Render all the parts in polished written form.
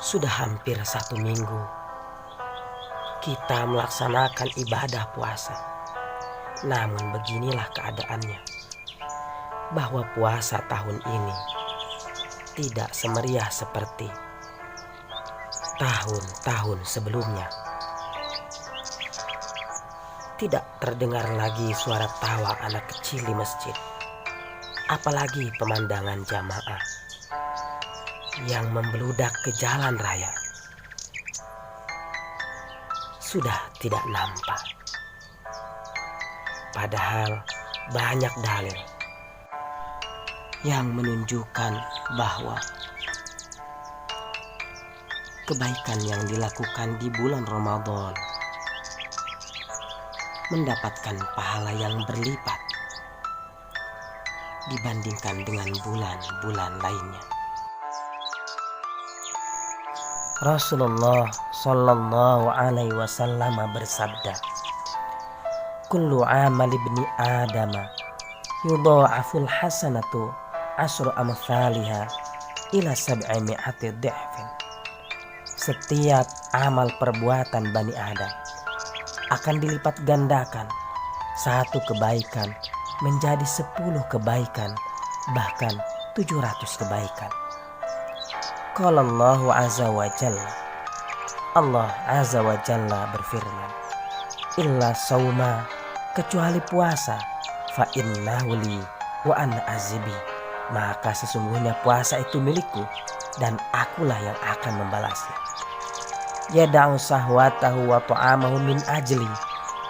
Sudah hampir 1 minggu kita melaksanakan ibadah puasa. Namun beginilah keadaannya, bahwa puasa tahun ini tidak semeriah seperti tahun-tahun sebelumnya. Tidak terdengar lagi suara tawa anak kecil di masjid, apalagi pemandangan jamaah yang membeludak ke jalan raya. Sudah tidak nampak. Padahal banyak dalil yang menunjukkan bahwa kebaikan yang dilakukan di bulan Ramadan mendapatkan pahala yang berlipat dibandingkan dengan bulan-bulan lainnya. Rasulullah Shallallahu Alaihi Wasallam bersabda, "Kullu amal ibni Adam yudha'aful hasanatu asyru amthaliha ila 700 dha'fin." Setiap amal perbuatan Bani Adam akan dilipat gandakan, satu kebaikan menjadi 10 kebaikan, bahkan 700 kebaikan. Qala Allah Azza wa Jalla, Allah Azza wa Jalla berfirman, "Illa sauma," kecuali puasa, "fa innahu li wa ana azibi," maka sesungguhnya puasa itu milikku dan akulah yang akan membalasnya. Yada'u sahwatahu wa ta'amahu min ajli,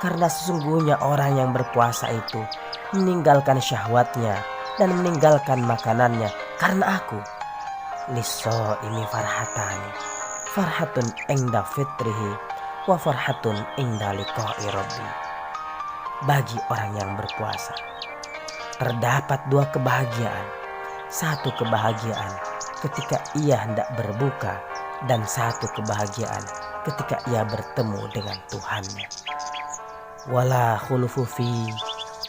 karena sesungguhnya orang yang berpuasa itu meninggalkan syahwatnya dan meninggalkan makanannya karena aku. Lis-shaimi farhatani, farhatun inda fitrihi wa farhatun inda liqa'i rabbi. Bagi orang yang berpuasa terdapat 2 kebahagiaan. Satu kebahagiaan ketika ia hendak berbuka, dan satu kebahagiaan ketika ia bertemu dengan Tuhannya. Wala khulufu fi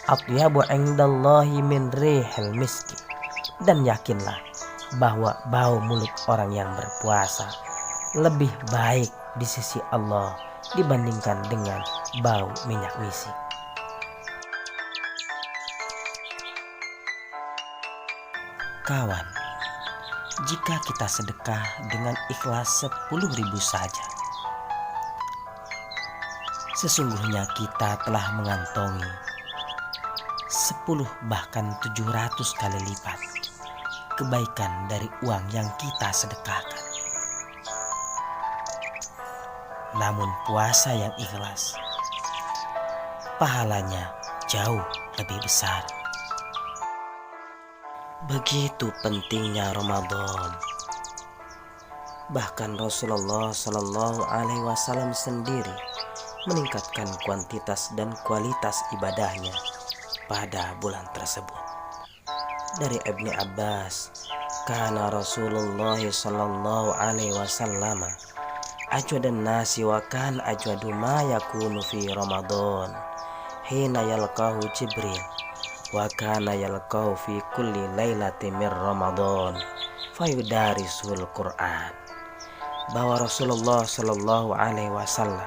atyabu indallahi min rihil miski, dan yakinlah bahwa bau mulut orang yang berpuasa lebih baik di sisi Allah dibandingkan dengan bau minyak misik. Kawan, jika kita sedekah dengan ikhlas 10.000 saja, sesungguhnya kita telah mengantongi 10 bahkan 700 kali lipat kebaikan dari uang yang kita sedekahkan. Namun puasa yang ikhlas, pahalanya jauh lebih besar. Begitu pentingnya Ramadan. Bahkan Rasulullah Shallallahu Alaihi Wasallam sendiri meningkatkan kuantitas dan kualitas ibadahnya pada bulan tersebut. Dari Ibni Abbas, kana Rasulullah Shallallahu Alaihi Wasallam ajwadan nasi wa kan ajwadu ma yakunu fi Ramadan hina yalqahu Jibril wa kana yalqahu fi kulli lailatin min Ramadan fayudarisul Quran. Bahwa Rasulullah Shallallahu Alaihi Wasallam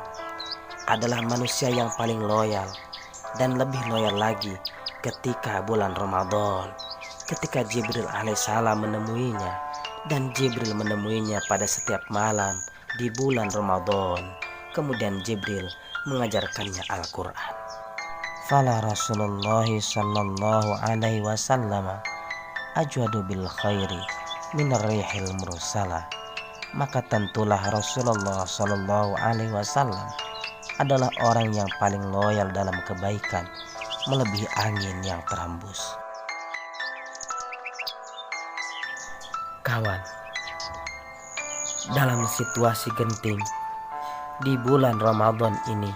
adalah manusia yang paling loyal dan lebih loyal lagi ketika bulan Ramadan, ketika Jibril alaihissalam menemuinya, dan Jibril menemuinya pada setiap malam di bulan Ramadan. Kemudian Jibril mengajarkannya Al-Quran. Fala Rasulullah sallallahu alaihi wasallam ajwadu bil khairi min rihil mursalah. Maka tentulah Rasulullah sallallahu alaihi wasallam adalah orang yang paling loyal dalam kebaikan, melebihi angin yang terhembus. Kawan, dalam situasi genting di bulan Ramadan ini,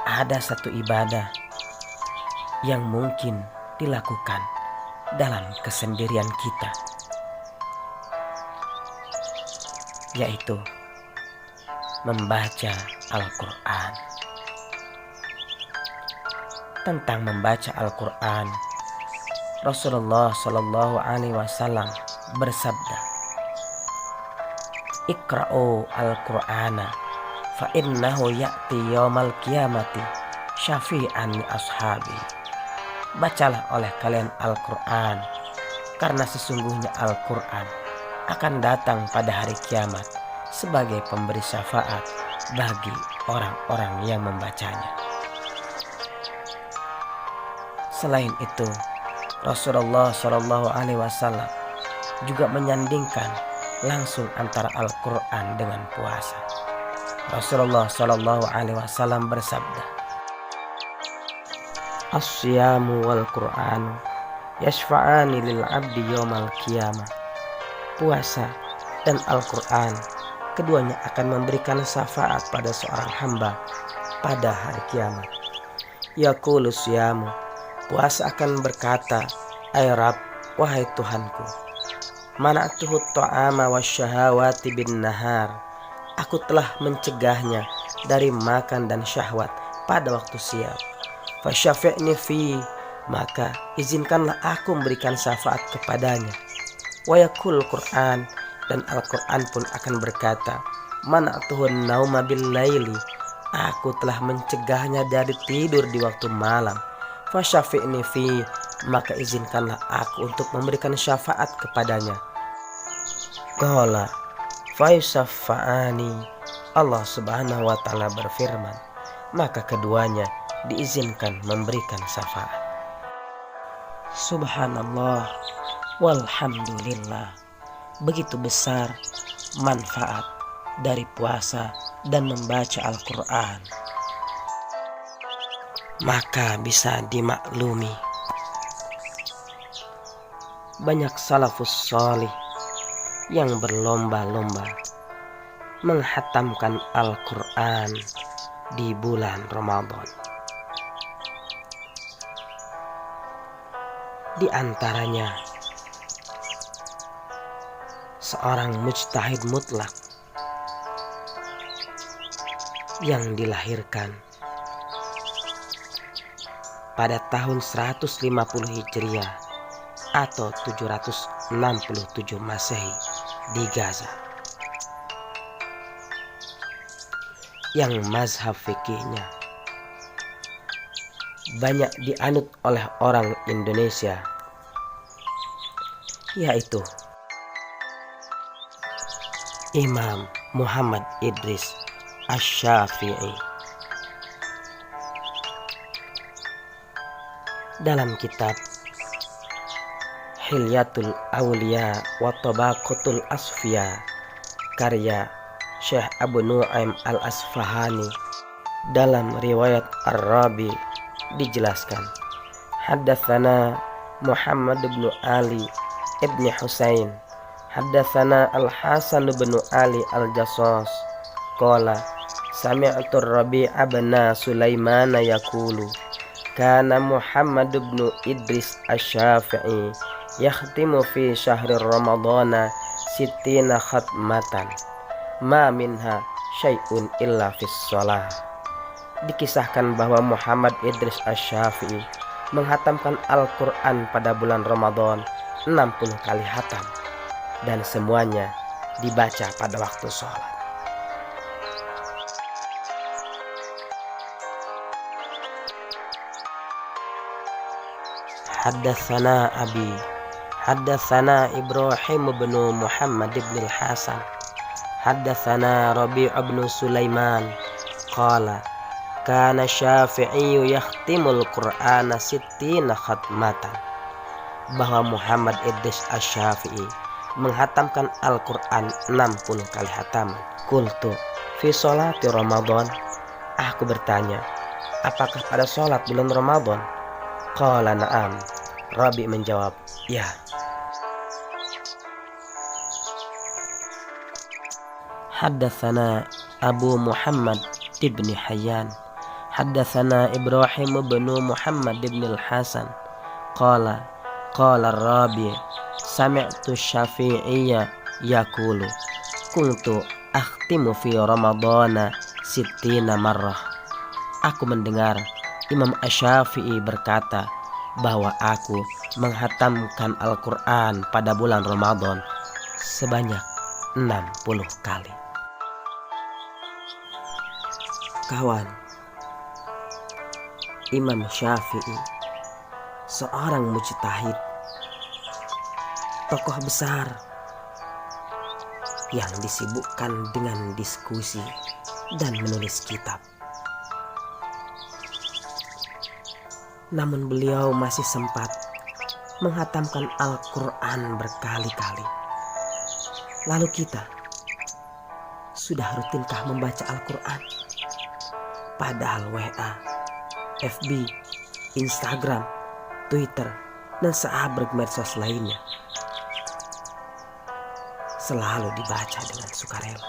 ada satu ibadah yang mungkin dilakukan dalam kesendirian kita, yaitu membaca Al-Quran. Tentang membaca Al-Quran, Rasulullah Shallallahu Alaihi Wasallam bersabda, Iqra'u al-Qur'ana fa innahu ya'ti yaumal qiyamati syafi'an li ashabi. Bacalah oleh kalian Al-Qur'an, karena sesungguhnya Al-Qur'an akan datang pada hari kiamat sebagai pemberi syafaat bagi orang-orang yang membacanya. Selain itu, Rasulullah Shallallahu Alaihi Wasallam juga menyandingkan langsung antara Al-Quran dengan puasa. Rasulullah Shallallahu Alaihi Wasallam bersabda, "As-siyamu wal Qur'anu yashfa'ani lil abdi yawmal qiyamah." Puasa dan Al-Quran keduanya akan memberikan syafaat pada seorang hamba pada hari kiamat. Yaqulu siyamu, puasa akan berkata, "Ay Rabb, wahai Tuhanku, mana'tuhu ta'ama wasyahawati bin nahar." Aku telah mencegahnya dari makan dan syahwat pada waktu siang. Fasyafi'ni fi, maka izinkanlah aku memberikan syafaat kepadanya. Wa yaqul Qur'an, dan Al-Quran pun akan berkata, mana'tuhu nauma bil laili, aku telah mencegahnya dari tidur di waktu malam. Fasyafi'ni fi, maka izinkanlah aku untuk memberikan syafaat kepadanya. Qala faisafa'ani, Allah Subhanahu wa ta'ala berfirman, maka keduanya diizinkan memberikan syafaat. Subhanallah walhamdulillah, begitu besar manfaat dari puasa dan membaca Al-Quran. Maka bisa dimaklumi, banyak salafus salih yang berlomba-lomba menghatamkan Al-Quran di bulan Ramadan. Di antaranya seorang mujtahid mutlak yang dilahirkan pada tahun 150 Hijriah atau 767 Masehi di Gaza, yang mazhab fikihnya banyak dianut oleh orang Indonesia, yaitu Imam Muhammad Idris Asy-Syafi'i. Dalam kitab Hilyatul Awliya wa Tabaqatul Asfiya karya Syekh Abu Nu'aim Al-Asfahani, dalam riwayat Ar-Rabi dijelaskan, haddatsana Muhammad bin Ali ibn Husain, haddatsana Al-Hasan bin Ali Al-Jassas, qala sami'tu Rabi' bin Sulaiman yaqulu, kana Muhammad bin Idris Asy-Syafi'i yakhtimu fi syahri Ramadana sittina khatmatan ma minha syai'un illa fis shalah. Dikisahkan bahwa Muhammad Idris Asy-Syafi'i menghatamkan Al-Quran pada bulan Ramadan 60 kali hatam, dan semuanya dibaca pada waktu sholat. Haddatsana Abi, haddatsana Ibrahim bin Muhammad bin Al-Hasan, haddatsana Rabi' bin Sulaiman, qala kana Syafi'i yakhtimul Qur'ana sittina khatmatan, bahwa Muhammad Idris Asy-Syafi'i menghatamkan Al-Quran 60 kali hataman. Qultu fi sholati Ramadan, aku bertanya, apakah pada sholat bulan Ramadan? Qala na'am, Rabi menjawab, ya. Haddatsana Abu Muhammad ibn Hayyan, haddatsana Ibrahim bin Muhammad ibn Al-Hasan, qala Rabi' sami'tu Syafi'iyya yaqulu kuntu akhtimu fi Ramadana sittina marrah. Aku mendengar Imam Asy-Syafi'i berkata bahwa aku menghatamkan Al-Quran pada bulan Ramadan sebanyak 60 kali. Kawan, Imam Syafi'i, seorang mujtahid, tokoh besar yang disibukkan dengan diskusi dan menulis kitab. Namun beliau masih sempat menghatamkan Al-Quran berkali-kali. Lalu kita, sudah rutinkah membaca Al-Quran? Padahal WA, FB, Instagram, Twitter, dan seabrek medsos lainnya selalu dibaca dengan sukarela.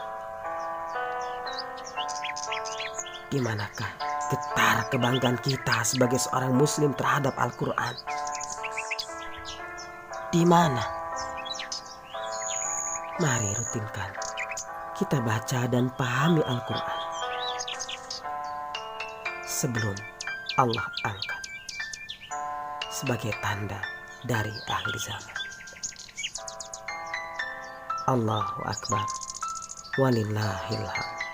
Di manakah getar kebanggaan kita sebagai seorang muslim terhadap Al-Quran? Di mana? Mari rutinkan kita baca dan pahami Al-Quran sebelum Allah angkat sebagai tanda dari akhir zaman. Allahu Akbar, walillahil hamd.